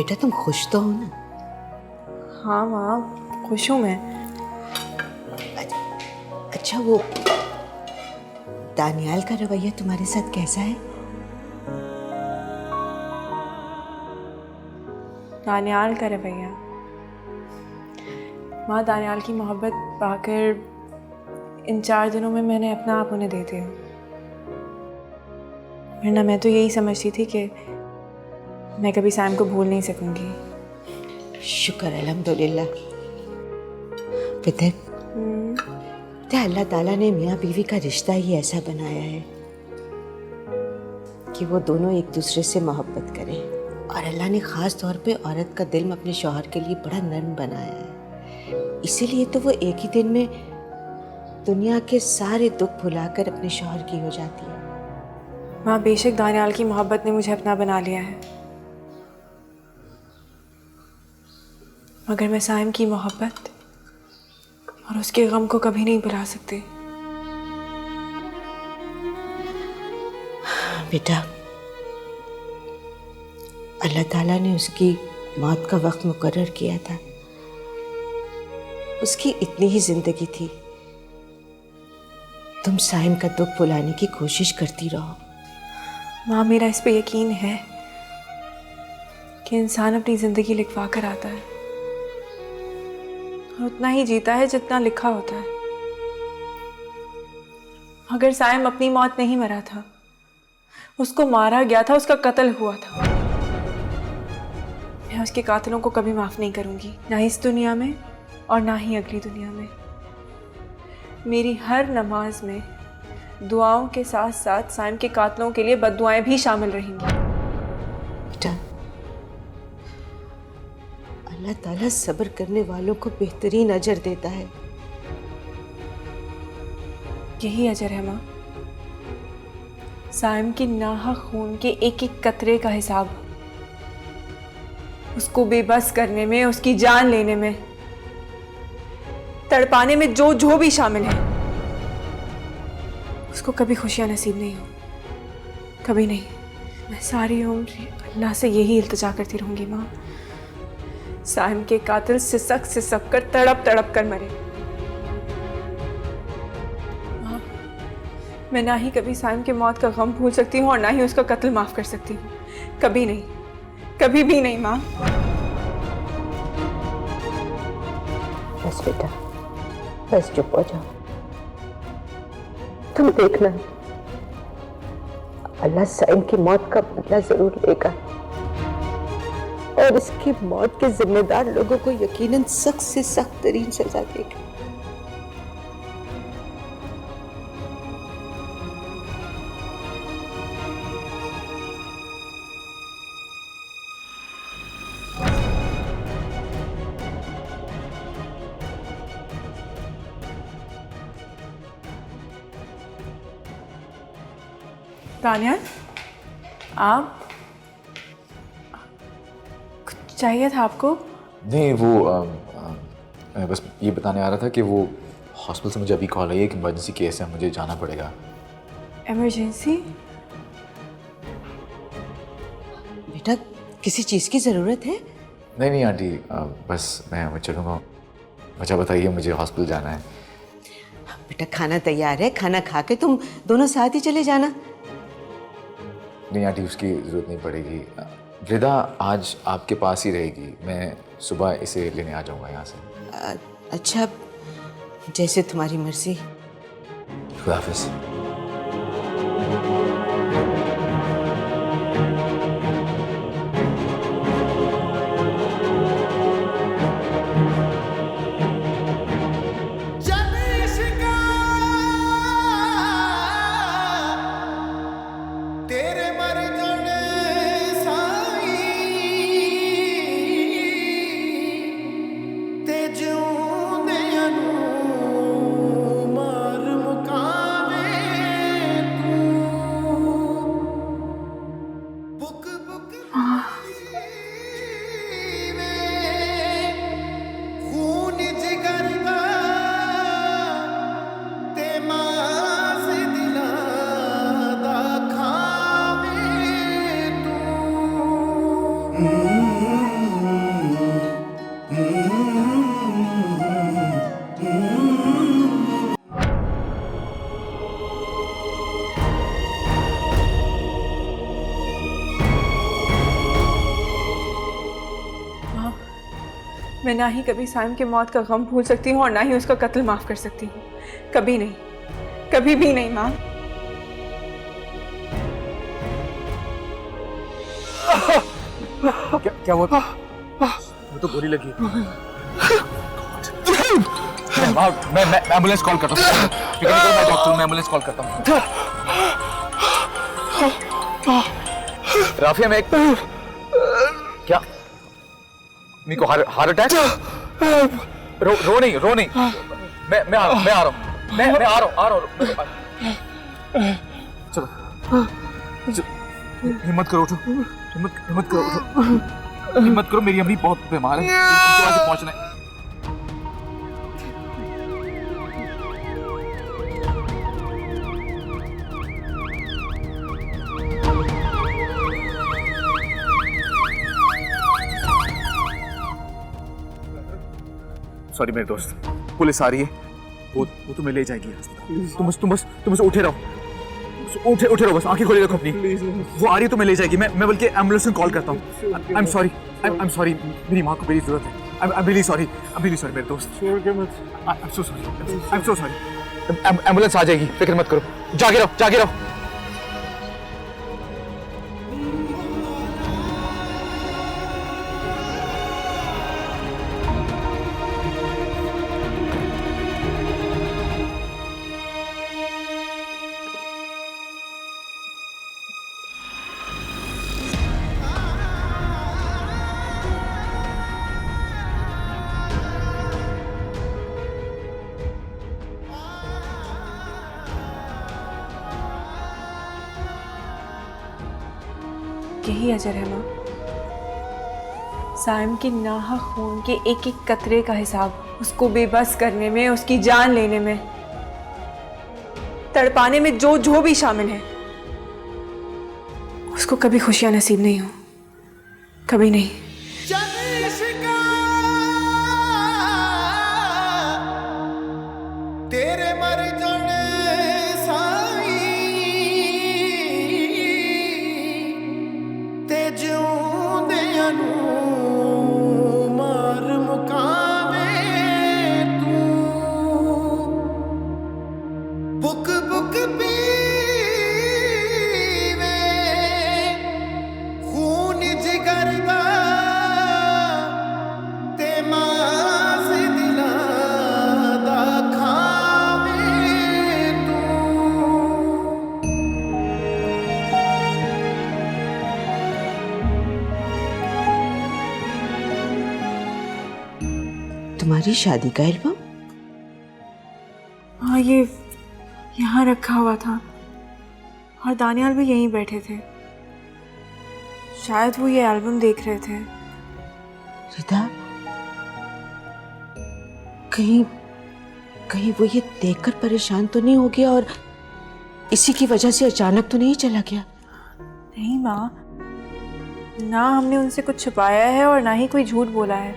बेटा तुम खुश तो हो ना? हाँ माँ, खुश हूँ मैं। अच्छा वो दानियाल का रवैया तुम्हारे साथ कैसा है? दानियाल का रवैया? माँ, दानियाल की मोहब्बत पाकर इन 4 दिनों में मैंने अपना आप उन्हें दे दिया। वरना मैं तो यही समझती थी कि मैं कभी सैम को भूल नहीं सकूंगी। शुक्र अल्हम्दुलिल्लाह। बेटा अल्लाह ताला ने मियाँ बीवी का रिश्ता ही ऐसा बनाया है कि वो दोनों एक दूसरे से मोहब्बत करें, और अल्लाह ने ख़ास तौर पे औरत का दिल अपने शौहर के लिए बड़ा नर्म बनाया है। इसीलिए तो वो एक ही दिन में दुनिया के सारे दुख भुलाकर अपने शौहर की हो जाती है। माँ, बेशक दानियाल की मोहब्बत ने मुझे अपना बना लिया है, मगर मैं साइम की मोहब्बत और उसके गम को कभी नहीं भुला सकती। बेटा अल्लाह ताला ने उसकी मौत का वक्त मुकर्रर किया था। उसकी इतनी ही जिंदगी थी। तुम साइम का दुख भुलाने की कोशिश करती रहो। माँ, मेरा इस पे यकीन है कि इंसान अपनी जिंदगी लिखवा कर आता है और उतना ही जीता है जितना लिखा होता है। अगर साइम अपनी मौत नहीं मरा था, उसको मारा गया था, उसका कत्ल हुआ था। मैं उसके कातिलों को कभी माफ नहीं करूंगी, ना इस दुनिया में और ना ही अगली दुनिया में। मेरी हर नमाज में दुआओं के साथ साथ साइम के कातिलों के लिए बद्दुआएं भी शामिल रहेंगी। बेटा अल्लाह ताला सब्र करने वालों को बेहतरीन अजर देता है। यही अजर है माँ, साइम की नाहक खून के एक एक कतरे का हिसाब। उसको बेबस करने में, उसकी जान लेने में, तड़पाने में जो भी शामिल है, उसको कभी खुशियां नसीब नहीं हो, कभी नहीं। मैं सारी उम्र अल्लाह से यही इल्तिजा करती रहूंगी माँ, साइम के कातिल सिसक सिसक कर, तड़प तड़प कर मरे। माँ, मैं ना ही कभी साइम की मौत का गम भूल सकती हूँ और ना ही उसका कत्ल माफ कर सकती हूँ। कभी नहीं, कभी भी नहीं माँ। बस बेटा बस चुप हो जाओ। तुम देखना अल्लाह साइम की मौत का बदला जरूर लेगा, और इसकी मौत के जिम्मेदार लोगों को यकीनन सख्त से सख्त तरीन सजा देगा। तानिया, आप कुछ चाहिए था आपको? नहीं, वो मैं बस ये बताने आ रहा था कि वो हॉस्पिटल से मुझे अभी कॉल आई है कि इमरजेंसी केस है, मुझे जाना पड़ेगा। इमरजेंसी? बेटा किसी चीज की जरूरत है? नहीं आंटी, बस मैं चलूँगा। अच्छा बताइए, मुझे हॉस्पिटल जाना है। बेटा खाना तैयार है, खाना खा के तुम दोनों साथ ही चले जाना। नहीं आंटी, उसकी ज़रूरत नहीं पड़ेगी। वृदा आज आपके पास ही रहेगी, मैं सुबह इसे लेने आ जाऊँगा यहाँ से। अच्छा जैसे तुम्हारी मर्जी। खुदा हाफिज़। मार मुकावे मैं ना ही कभी साइम के मौत का गम भूल सकती हूँ और ना ही उसका कत्ल माफ कर सकती हूँ। कभी नहीं, कभी भी नहीं माँ। क्या हुआ? वो तो गोली लगी। मैं एम्बुलेंस कॉल करता हूँ। मैं डॉक्टर हूँ, मैं एम्बुलेंस कॉल करता हूँ। राफिया, मैं क्या मीको हार्ट अटैक? रो नहीं। मैं आ रहा हूँ। मैं आ रहा हूँ। चलो, हिम्मत करो, उठो। हिम्मत करो, मेरी अम्मी बहुत बीमार है, उनके पास पहुंचना है। सॉरी मेरे दोस्त, पुलिस आ रही है, वो तुम्हें ले जाएगी अस्पताल। तुम बस उठे रहो, उठे रहो, बस आंखें खोले रखो अपनी। वो आ रही है, तुम्हें ले जाएगी। मैं बल्कि एम्बुलेंस को कॉल करता हूँ। आई एम सॉरी, मेरी माँ को मेरी जरूरत है। आई एम रियली सॉरी मेरे दोस्त। I am so sorry. Ambulance आ जाएगी, फिक्र मत करो, जागे रहो। यही अजर है माँ। साइम की नाहक खून के एक एक कतरे का हिसाब उसको बेबस करने में, उसकी जान लेने में, तड़पाने में जो भी शामिल है, उसको कभी खुशियां नसीब नहीं हो, कभी नहीं। तेरे मर जाने साई ते जिउंदियां नूं मार मुकावे तू, बुक पीवे खून जिगर दा ते मास दिलां दा खावे तू। तुम्हारी शादी का एल्बम? हाँ, ये यहाँ रखा हुआ था और दानियाल भी यहीं बैठे थे। शायद वो ये एल्बम देख रहे थे। रिदा, कहीं वो ये देखकर परेशान तो नहीं हो गया और इसी की वजह से अचानक तो नहीं चला गया? नहीं माँ, ना हमने उनसे कुछ छुपाया है और ना ही कोई झूठ बोला है,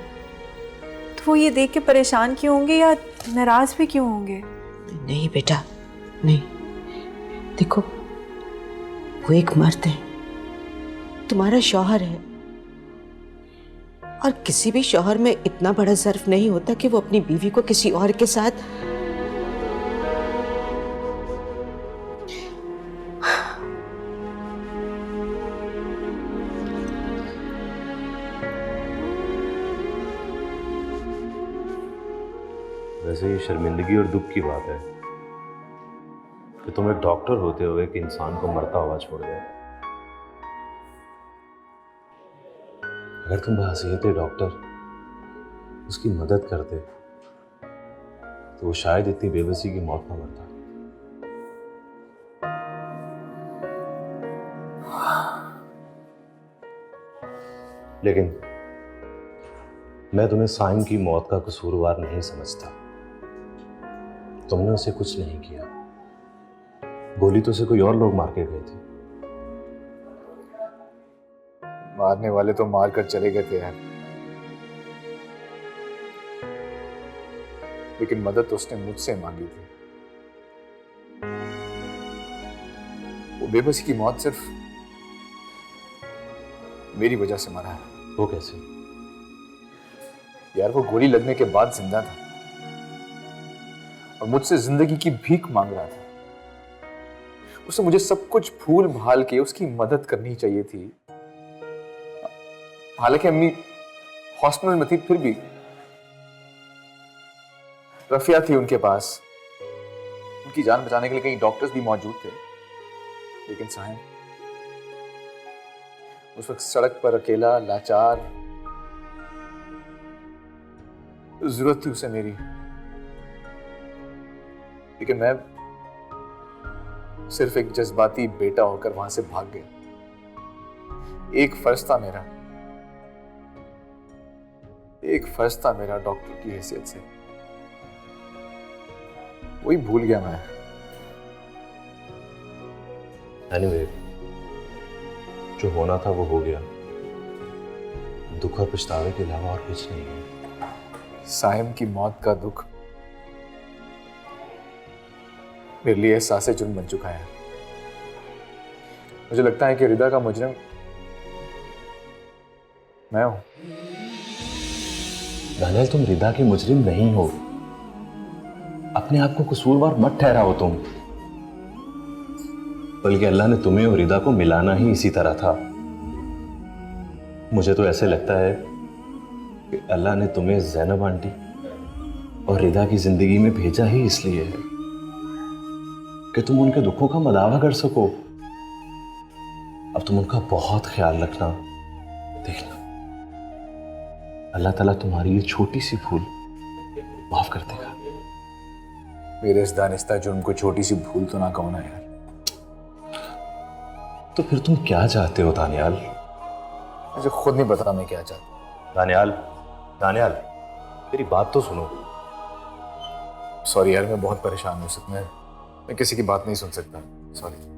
तो वो ये देख के परेशान क्यों होंगे या नाराज भी क्यों होंगे? नहीं बेटा, नहीं। देखो, वो एक मर्द है, तुम्हारा शौहर है, और किसी भी शौहर में इतना बड़ा ज़र्फ नहीं होता कि वो अपनी बीवी को किसी और के साथ। वैसे ये शर्मिंदगी और दुख की बात है कि तुम एक डॉक्टर होते हुए एक इंसान को मरता हुआ छोड़ गए। अगर तुम बहसीयत डॉक्टर उसकी मदद करते तो वो शायद इतनी बेबसी की मौत न मरता। लेकिन मैं तुम्हें साइम की मौत का कसूरवार नहीं समझता। तुमने उसे कुछ नहीं किया, गोली तो उसे कोई और लोग मार के गए थे। मारने वाले तो मार कर चले गए थे यार, लेकिन मदद तो उसने मुझसे मांगी थी। वो बेबसी की मौत सिर्फ मेरी वजह से मरा है। वो कैसे? यार वो गोली लगने के बाद जिंदा था और मुझसे जिंदगी की भीख मांग रहा था। उसे मुझे सब कुछ भूल भाल के उसकी मदद करनी चाहिए थी। हालांकि अम्मी हॉस्पिटल में थी, फिर भी रफिया थी उनके पास, उनकी जान बचाने के लिए कई डॉक्टर्स भी मौजूद थे। लेकिन साहिब उस वक्त सड़क पर अकेला, लाचार, जरूरत थी उसे मेरी। लेकिन मैं सिर्फ एक जज्बाती बेटा होकर वहां से भाग गया। एक फर्ज था मेरा डॉक्टर की हैसियत से, वही भूल गया मैं। एनीवे, जो होना था वो हो गया। दुख और पछतावे के अलावा और कुछ नहीं है। साहिम की मौत का दुख मेरे लिए एहसास जुर्म बन चुका है। मुझे लगता है कि रिदा का मुजरिम मैं हूं। दानियाल, तुम रिदा के मुजरिम नहीं हो। अपने आप को कसूरवार मत ठहराओ तुम। बल्कि अल्लाह ने तुम्हें और रिदा को मिलाना ही इसी तरह था। मुझे तो ऐसे लगता है कि अल्लाह ने तुम्हें ज़ैनब आंटी और रिदा की जिंदगी में भेजा ही इसलिए है कि तुम उनके दुखों का मदावा कर सको। अब तुम उनका बहुत ख्याल रखना। देखना, अल्लाह ताला तुम्हारी ये छोटी सी भूल माफ कर देगा। मेरे इस दानिस्ता जुर्म को छोटी सी भूल तो ना कहो ना यार। तो फिर तुम क्या चाहते हो दानियाल? मुझे खुद नहीं पता मैं क्या चाहता हूं। दानियाल, मेरी बात तो सुनो। सॉरी यार, मैं बहुत परेशान हूं। सच में मैं किसी की बात नहीं सुन सकता। सॉरी।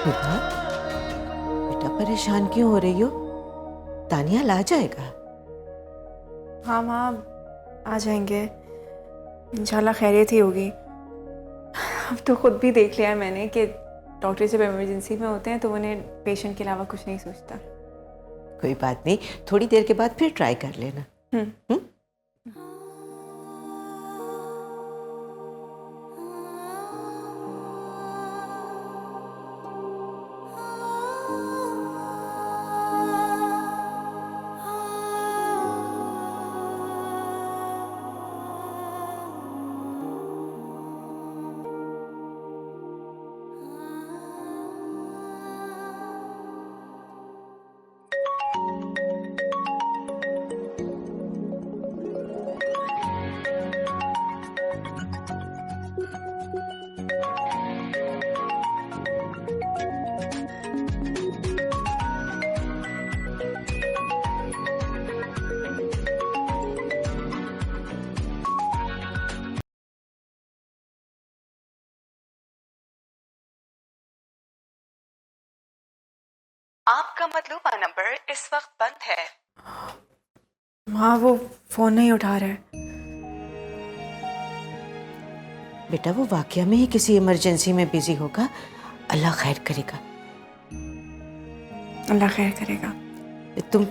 बेटा, बेटा परेशान क्यों हो रही हो? दानियाल आ जाएगा। हाँ माँ, आ जाएंगे इंशाल्लाह, खैरियत ही होगी। अब तो खुद भी देख लिया है मैंने कि डॉक्टर जब इमरजेंसी में होते हैं तो उन्हें पेशेंट के अलावा कुछ नहीं सोचता। कोई बात नहीं, थोड़ी देर के बाद फिर ट्राई कर लेना। आपका मतलूबा नंबर इस वक्त बंद है। माँ, वो फोन नहीं उठा रहा है। बेटा वो वाकया में ही किसी इमरजेंसी में बिजी होगा। अल्लाह खैर करेगा। अल्लाह खैर करेगा। तुम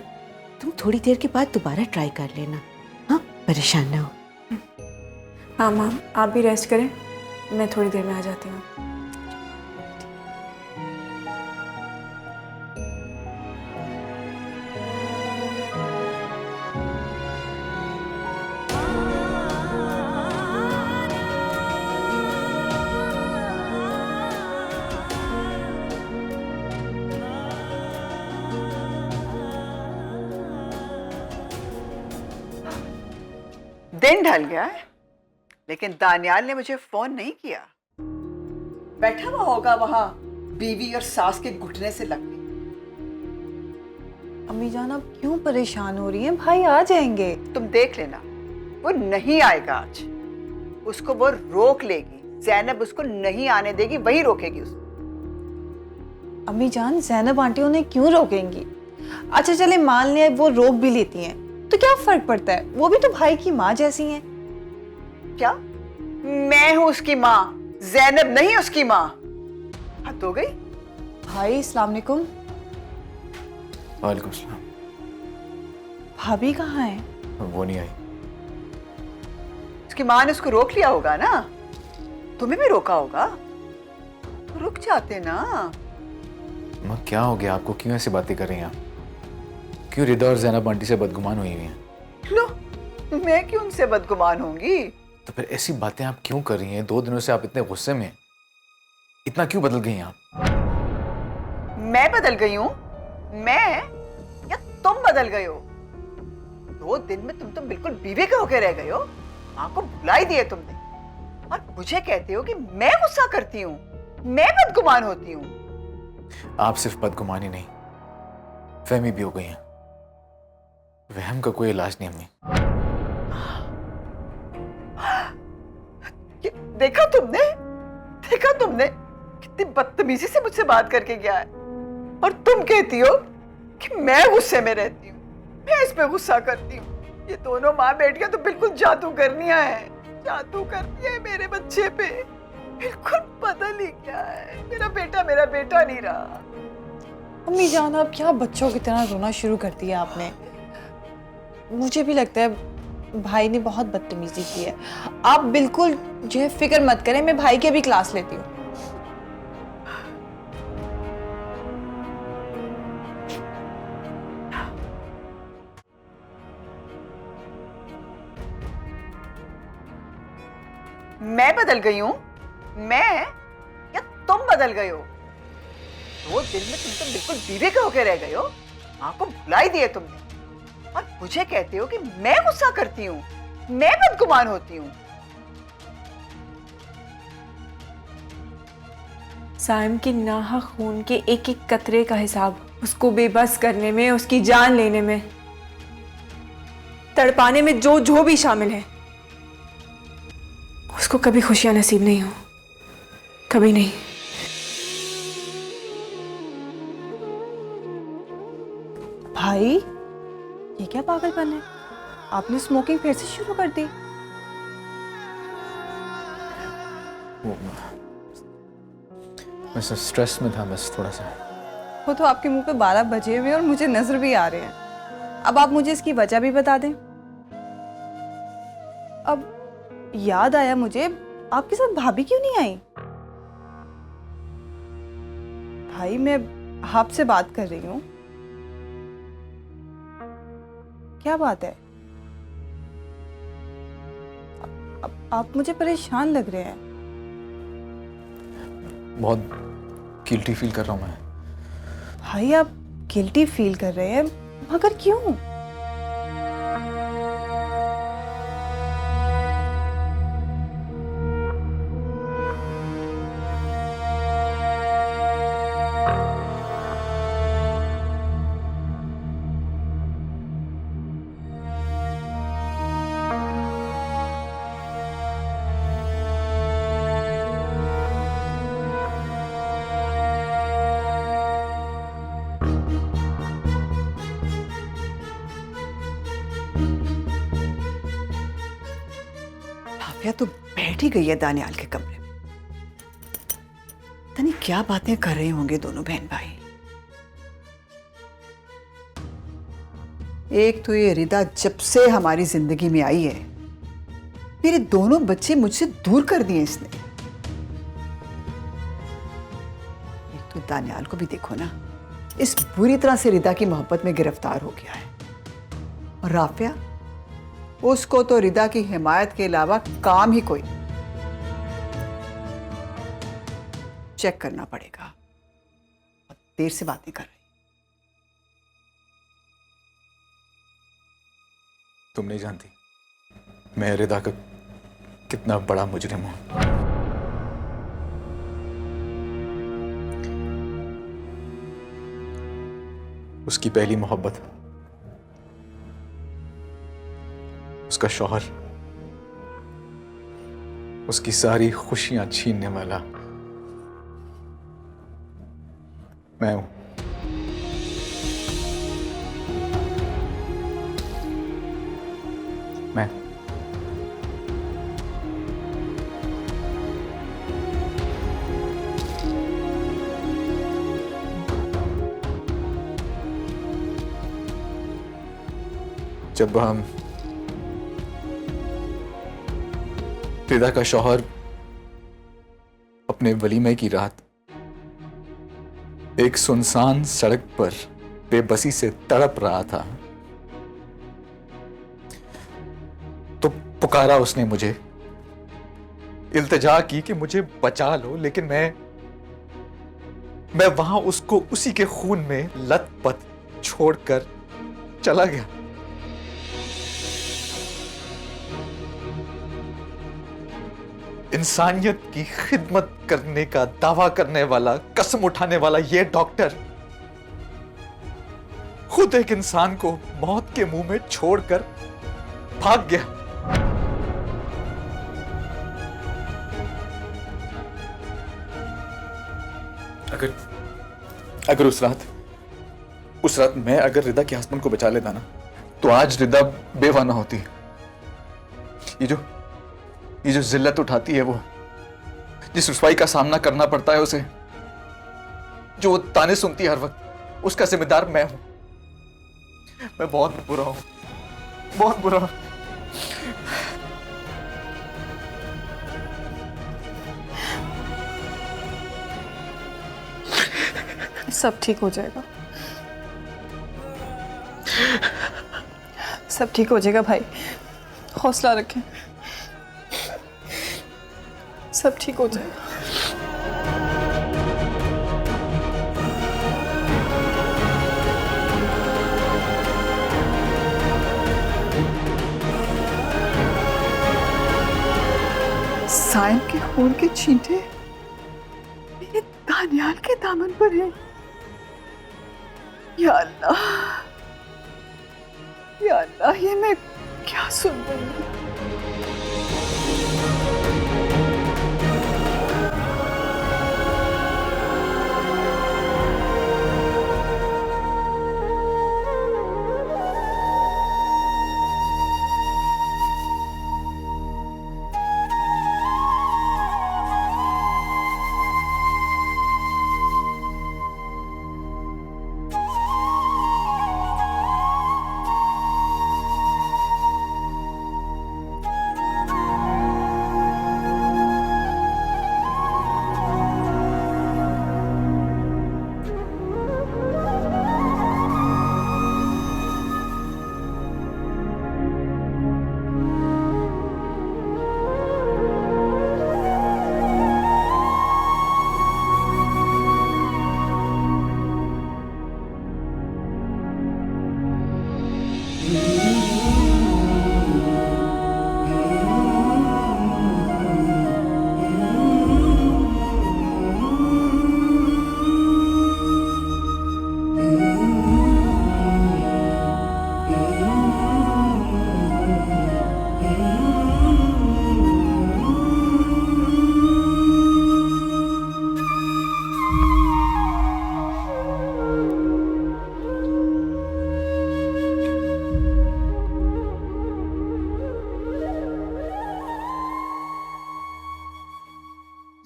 थोड़ी देर के बाद दोबारा ट्राई कर लेना। हाँ, परेशान ना हो। हाँ माँ, आप भी रेस्ट करें, मैं थोड़ी देर में आ जाती हूँ। दिन ढल गया है, लेकिन दानियाल ने मुझे फोन नहीं किया। बैठा हुआ होगा वहां बीवी और सास के घुटने से लग के। अम्मी जान आप क्यों परेशान हो रही हैं? भाई आ जाएंगे। तुम देख लेना, वो नहीं आएगा आज। उसको वो रोक लेगी, ज़ैनब उसको नहीं आने देगी, वही रोकेगी उसको। अम्मी जान ज़ैनब आंटी उन्हें क्यों रोकेंगी? अच्छा चले मान लिया वो रोक भी लेती हैं तो क्या फर्क पड़ता है, वो भी तो भाई की माँ जैसी हैं। क्या मैं हूं उसकी माँ, ज़ैनब नहीं उसकी माँ? हद हो गई। भाई अस्सलाम वालेकुम। वालेकुम सलाम। भाभी कहाँ है? वो नहीं आई। उसकी माँ ने उसको रोक लिया होगा ना, तुम्हें भी रोका होगा, तो रुक जाते ना। माँ क्या हो गया आपको, क्यों ऐसी बातें कर रही हैं आप? क्यों रिदा और ज़ैनब आंटी से बदगुमान हुई हुई हैं? लो, मैं क्यों उनसे बदगुमान होंगी? तो फिर ऐसी बातें आप क्यों कर रही हैं? 2 दिनों से आप इतने गुस्से में, इतना क्यों बदल गई हैं आप? मैं बदल गई हूँ? मैं या तुम बदल गए हो? 2 दिन में तुम तो बिल्कुल बीवी के होके रह गए हो। माँ को भुला ही दिए तुमने, और मुझे कहते हो कि मैं गुस्सा करती हूँ, मैं बदगुमान होती हूँ। आप सिर्फ बदगुमानी नहीं, फहमी भी हो गई हैं। वहम का कोई इलाज नहीं अम्मी। देखा तुमने कितनी बदतमीजी से मुझसे बात करके गया है, और तुम कहती हो कि मैं गुस्से में रहती हूँ, मैं इस पे गुस्सा करती हूँ। ये दोनों माँ बेटियां तो बिल्कुल जादू करनियां हैं, जादू करती है मेरे बच्चे पे। बिल्कुल बदल ही गया है, मेरा बेटा नहीं रहा। अम्मी जान आप क्या बच्चों की तरह रोना शुरू कर दिया आपने। मुझे भी लगता है भाई ने बहुत बदतमीजी की है। आप बिल्कुल जो है फिक्र मत करें, मैं भाई की अभी क्लास लेती हूँ। मैं बदल गई हूँ? मैं या तुम बदल गए हो? 2 दिन में तुम तो बिल्कुल बीवी के होके रह गए हो। माँ को भुला ही दिए तुमने, और मुझे कहते हो कि मैं गुस्सा करती हूँ, मैं बदगुमान होती हूँ। साइम की नाहक खून के एक एक कतरे का हिसाब उसको बेबस करने में, उसकी जान लेने में, तड़पाने में जो भी शामिल है, उसको कभी खुशियां नसीब नहीं हो, कभी नहीं। भाई ये क्या पागलपन है? आपने स्मोकिंग फिर से शुरू कर दी? मैं स्ट्रेस में था बस थोड़ा सा। वो तो आपके मुंह पे 12 बजे हुए और मुझे नजर भी आ रहे हैं। अब आप मुझे इसकी वजह भी बता दें। अब याद आया मुझे, आपके साथ भाभी क्यों नहीं आई? भाई मैं आपसे बात कर रही हूँ। क्या बात है? अब आप मुझे परेशान लग रहे हैं। बहुत गिल्टी फील कर रहा हूँ मैं। भाई आप गिल्टी फील कर रहे हैं, मगर क्यों? भाभिया तो बैठ ही गई है दानियाल के कमरे में। पता नहीं क्या बातें कर रहे होंगे दोनों बहन भाई। एक तो ये रिदा जब से हमारी जिंदगी में आई है, मेरे दोनों बच्चे मुझसे दूर कर दिए इसने। एक तो दानियाल को भी देखो ना, इस बुरी तरह से रिदा की मोहब्बत में गिरफ्तार हो गया है। और राफिया, उसको तो रिदा की हिमायत के अलावा काम ही कोई। चेक करना पड़ेगा। देर से बातें कर रही। तुम नहीं जानती मैं रिदा का कितना बड़ा मुजरिम हूं। उसकी पहली मोहब्बत, उसका शौहर, उसकी सारी खुशियां छीनने वाला मैं हूं। मैं जब रिदा का शौहर अपने वलीमे की रात एक सुनसान सड़क पर बेबसी से तड़प रहा था, तो पुकारा उसने मुझे, इल्तिजा की कि मुझे बचा लो, लेकिन मैं वहां उसको उसी के खून में लथपथ छोड़कर चला गया। इंसानियत की खिदमत करने का दावा करने वाला, कसम उठाने वाला ये डॉक्टर खुद एक इंसान को मौत के मुंह में छोड़कर भाग गया। अगर उस रात मैं अगर रिदा के हस्बैंड को बचा लेता ना, तो आज रिदा बेवा ना होती। ये जो जिल्लत उठाती है, वो जिस रुसवाई का सामना करना पड़ता है उसे, जो वो ताने सुनती है हर वक्त, उसका जिम्मेदार मैं हूं। मैं बहुत बुरा हूं, बहुत बुरा हूं। सब ठीक हो जाएगा, सब ठीक हो जाएगा भाई, हौसला रखें, सब ठीक हो जाएगा। साइम के खून के छींटे मेरे दानियाल के दामन पर है। या अल्लाह, या अल्लाह, ये मैं क्या सुन रही हूँ?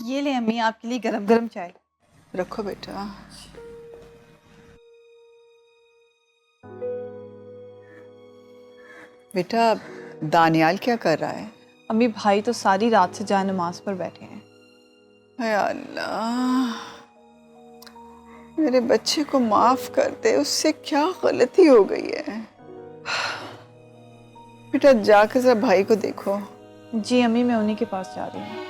ये ले अम्मी, आपके लिए गरम गरम चाय। रखो बेटा। बेटा, दानियाल क्या कर रहा है? अम्मी भाई तो सारी रात से जाए नमाज पर बैठे हैं। हाय अल्लाह, मेरे बच्चे को माफ कर दे, उससे क्या गलती हो गई है। बेटा जाकर जरा भाई को देखो। जी अम्मी, मैं उन्हीं के पास जा रही हूँ।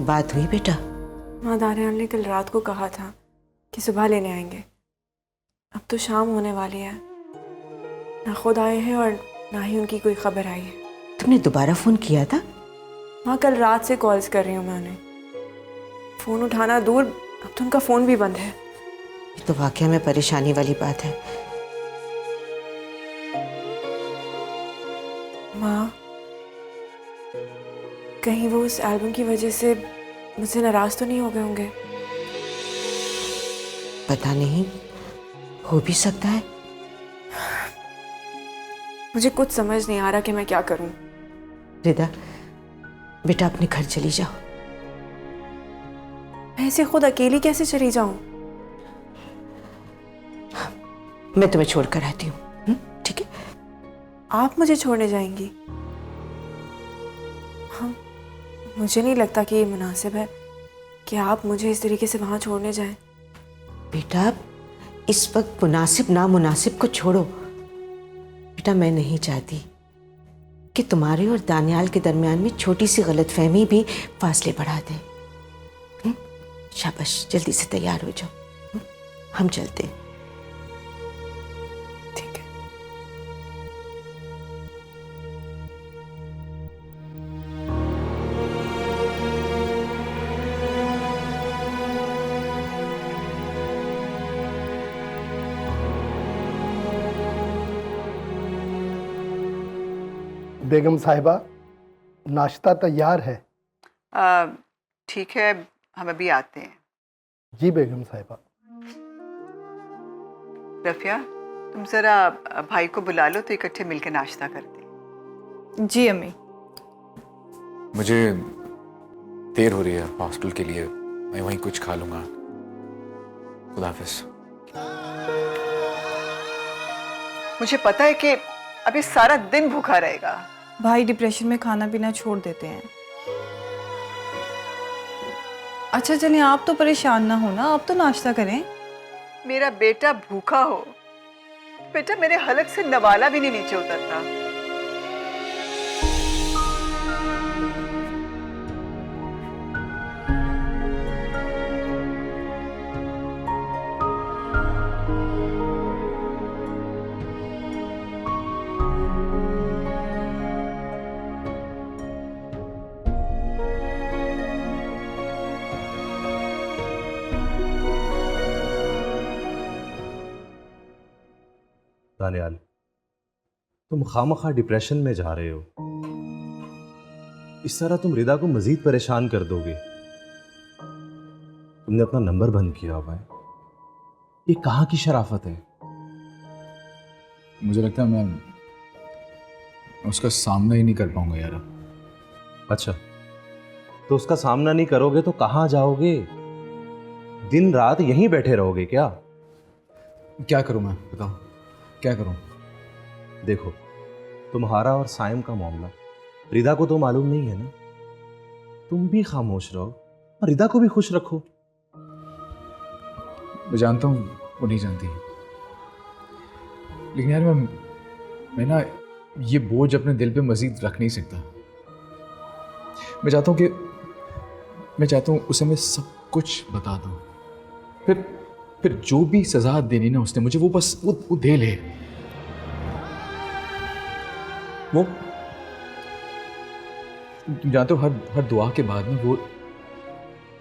बात हुई बेटा? माँ, दानियाल ने कल रात को कहा था कि सुबह लेने आएंगे। अब तो शाम होने वाली है, ना खुद आए हैं और ना ही उनकी कोई खबर आई है। तुमने दोबारा फोन किया था? माँ, कल रात से कॉल्स कर रही हूँ मैं उन्हें, फ़ोन उठाना दूर, अब तो उनका फ़ोन भी बंद है। ये तो वाकई में परेशानी वाली बात है। माँ, कहीं वो उस एल्बम की वजह से मुझसे नाराज तो नहीं हो गए होंगे? पता नहीं, हो भी सकता है। मुझे कुछ समझ नहीं आ रहा कि मैं क्या करूं। रिदा, बेटा अपने घर चली जाओ। मैं ऐसे खुद अकेली कैसे चली जाऊं? मैं तुम्हें छोड़ कर आती हूँ, ठीक है? आप मुझे छोड़ने जाएंगी? हाँ, मुझे नहीं लगता कि ये मुनासिब है कि आप मुझे इस तरीके से वहां छोड़ने जाएं। बेटा, इस वक्त मुनासिब नामुनासिब को छोड़ो। बेटा, मैं नहीं चाहती कि तुम्हारे और दानियाल के दरमियान में छोटी सी गलतफहमी भी फासले बढ़ा दे। शाबाश, जल्दी से तैयार हो जाओ, हम चलते हैं। ठीक है। बेगम साहिबा, नाश्ता तैयार है। ठीक है, हम अभी आते हैं। जी बेगम साहिबा। रफिया, तुम जरा भाई को बुला लो तो इकट्ठे मिलकर नाश्ता करते हैं। जी अम्मी। मुझे देर हो रही है हॉस्टल के लिए, मैं वहीं कुछ खा लूँगा। खुदा हाफिज़। मुझे पता है कि अभी सारा दिन भूखा रहेगा। भाई डिप्रेशन में खाना पीना छोड़ देते हैं। अच्छा चलिए, आप तो परेशान ना हो ना, आप तो नाश्ता करें। मेरा बेटा भूखा हो, बेटा मेरे हलक से नवाला भी नहीं नीचे उतरता। दानियाल, तुम खामखा डिप्रेशन में जा रहे हो। इस तरह तुम रिदा को मजीद परेशान कर दोगे। तुमने अपना नंबर बंद किया हुआ है, ये कहाँ की शराफत है? मुझे लगता है मैं उसका सामना ही नहीं कर पाऊंगा यार। अच्छा, तो उसका सामना नहीं करोगे तो कहाँ जाओगे? दिन रात यहीं बैठे रहोगे क्या? क्या करूं मैं, बताओ क्या करूं? देखो, तुम्हारा और साइम का मामला रिदा को तो मालूम नहीं है ना। तुम भी खामोश रहो और रिदा को भी खुश रखो। मैं जानता हूं वो नहीं जानती, लेकिन यार मैं ना ये बोझ अपने दिल पे मजीद रख नहीं सकता। मैं चाहता हूं उसे मैं सब कुछ बता दूं, फिर जो भी सजा देनी ना उसने मुझे, वो बस वो दे ले। वो तुम जानते हो, हर दुआ के बाद में वो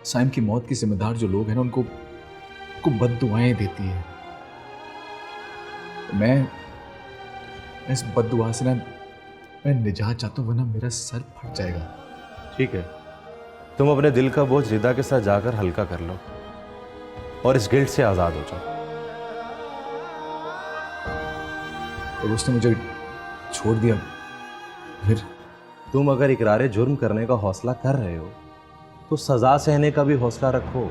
साइम की मौत के जिम्मेदार जो लोग हैं ना, उनको बद्दुआएं देती है। मैं इस बद्दुआ से ना मैं निजात चाहता हूं, वरना मेरा सर फट जाएगा। ठीक है, तुम अपने दिल का बोझ रिदा के साथ जाकर हल्का कर लो और इस गिल्ट से आजाद हो जाओ। और उसने मुझे छोड़ दिया, फिर तुम अगर इकरार जुर्म करने का हौसला कर रहे हो तो सजा सहने का भी हौसला रखो।